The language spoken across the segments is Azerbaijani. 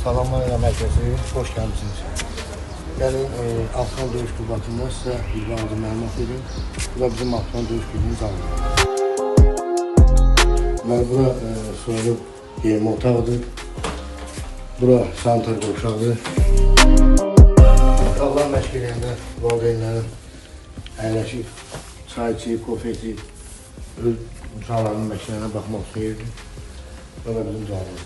Salamlar mərkəzi, xoş gəlmişsiniz. Gəlin, Afgan döyüş klubu haqqında sizə bir vaxtı məlumat verim. Bu da bizim Afgan döyüş klubunun zalıdır. Və bura soyunub yeyinmə otağıdır. Bura sanitar qovşaqdır. Uşaqlar məşq eləyəndə valideynlərin əyləşib, çay içib, kofe içib, öz uşaqlarının məşqlərinə baxmaq üçün yerdir. Bu da bizim zalımız.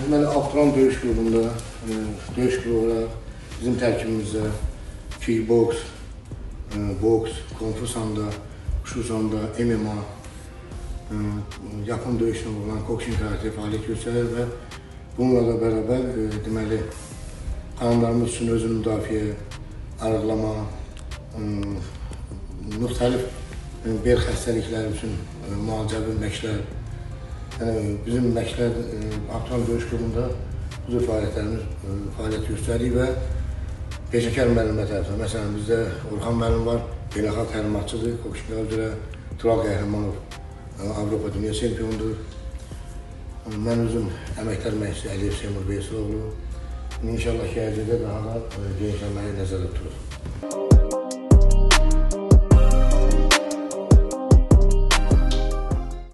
Deməli, Afgan döyüş klubunda, döyüş klubu olaraq bizim tərkibimizdə kickboks, boks, konfu sanda, şu sanda, MMA, Yapon döyüşünə olan boksing karatə fəaliyyət göstərir və bununla da bərabər deməli, qanunlarımız üçün özünü müdafiə, arıqlama, müxtəlif bel xəstəlikləri üçün müalicəvi məşqlər. Yəni, bizim məşqlər Afgan döyüş klubunda bu cür fəaliyyətlərimiz fəaliyyət göstərir və peşəkar müəllimə tərəfindən. Məsələn, bizdə Orxan müəllim var, beynəlxalq təlimatçıdır, boksinglər üzrə Tural Qəhrəmanov, Avropa dünya çempionudur. Mən özüm əməkdar məşqçi Əliyev Seymur Beysiloğlu. İnşallah gələcəkdə daha da genişlənməyi nəzərdə tuturuz.